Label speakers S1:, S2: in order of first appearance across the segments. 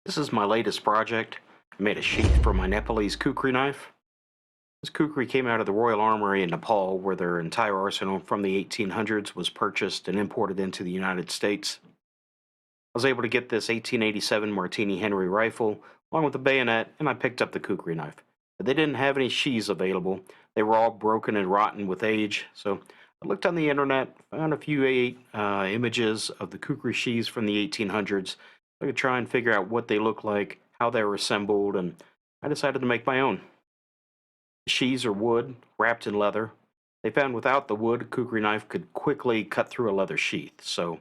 S1: This is my latest project. I made a sheath for my Nepalese kukri knife. This kukri came out of the Royal Armory in Nepal, where their entire arsenal from the 1800s was purchased and imported into the United States. I was able to get this 1887 Martini Henry rifle, along with the bayonet, and I picked up the kukri knife. But they didn't have any sheaths available. They were all broken and rotten with age, so I looked on the internet, found a few images of the kukri sheaths from the 1800s. I could try and figure out what they look like, how they were assembled, and I decided to make my own. The sheaths are wood, wrapped in leather. They found without the wood, a kukri knife could quickly cut through a leather sheath. So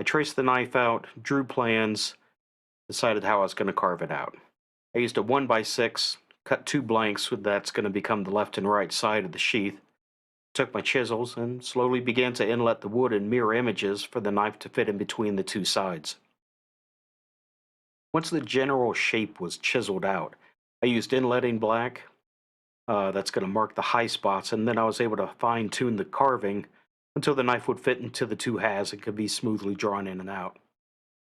S1: I traced the knife out, drew plans, decided how I was going to carve it out. I used a 1x6, cut two blanks, so that's going to become the left and right side of the sheath. Took my chisels and slowly began to inlet the wood in mirror images for the knife to fit in between the two sides. Once the general shape was chiseled out, I used inletting black. That's going to mark the high spots, and then I was able to fine-tune the carving until the knife would fit into the two halves and could be smoothly drawn in and out.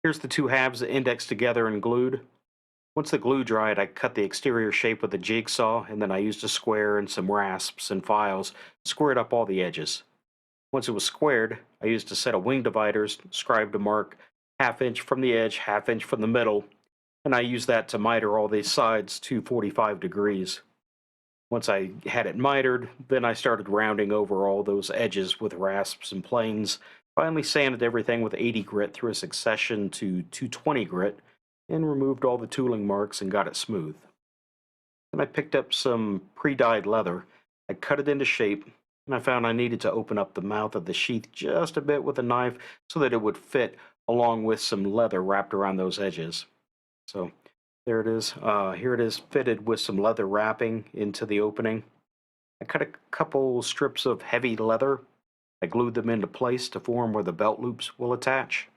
S1: Here's the two halves indexed together and glued. Once the glue dried, I cut the exterior shape with a jigsaw, and then I used a square and some rasps and files, squared up all the edges. Once it was squared, I used a set of wing dividers, scribed to mark ½ inch from the edge, ½ inch from the middle, and I used that to miter all the sides to 45 degrees. Once I had it mitered, then I started rounding over all those edges with rasps and planes, finally sanded everything with 80 grit through a succession to 220 grit, and removed all the tooling marks and got it smooth. Then I picked up some pre-dyed leather, I cut it into shape, and I found I needed to open up the mouth of the sheath just a bit with a knife so that it would fit along with some leather wrapped around those edges. So there it is. Here it is fitted with some leather wrapping into the opening. I cut a couple strips of heavy leather. I glued them into place to form where the belt loops will attach.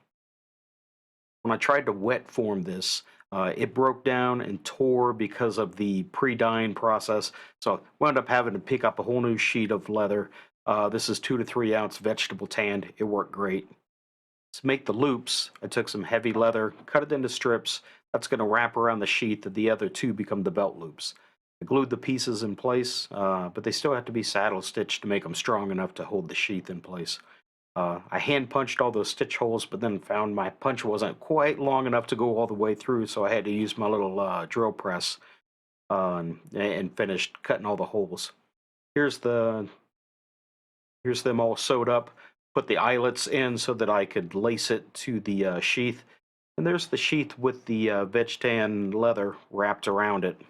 S1: When I tried to wet form this, it broke down and tore because of the pre-dyeing process. So I wound up having to pick up a whole new sheet of leather. This is 2 to 3 ounce vegetable tanned. It worked great. To make the loops, I took some heavy leather, cut it into strips. That's going to wrap around the sheath, and the other two become the belt loops. I glued the pieces in place, but they still have to be saddle stitched to make them strong enough to hold the sheath in place. I hand punched all those stitch holes, but then found my punch wasn't quite long enough to go all the way through, so I had to use my little drill press and finished cutting all the holes. Here's them all sewed up. Put the eyelets in so that I could lace it to the sheath. And there's the sheath with the veg tan leather wrapped around it.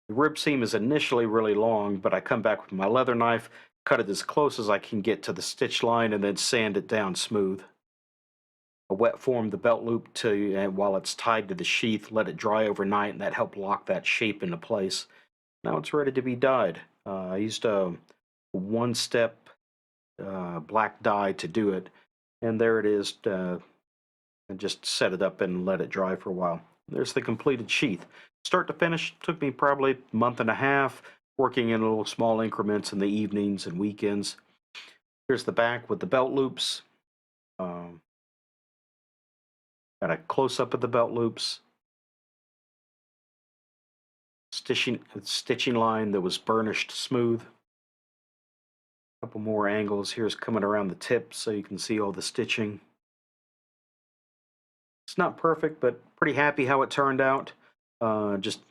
S1: The rib seam is initially really long, but I come back with my leather knife, cut it as close as I can get to the stitch line, and then sand it down smooth. I wet form the belt loop and while it's tied to the sheath, let it dry overnight, and that helped lock that shape into place. Now it's ready to be dyed. I used a one-step black dye to do it, and there it is. And just set it up and let it dry for a while. There's the completed sheath. Start to finish took me probably a month and a half, working in little small increments in the evenings and weekends. Here's the back with the belt loops. Got a close-up of the belt loops. Stitching line that was burnished smooth. A couple more angles. Here's coming around the tip so you can see all the stitching. It's not perfect, but pretty happy how it turned out. Just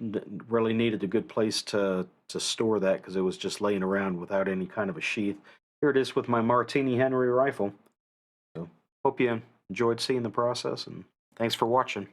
S1: really needed a good place to store that because it was just laying around without any kind of a sheath. Here it is with my Martini Henry rifle. So hope you enjoyed seeing the process, and thanks for watching.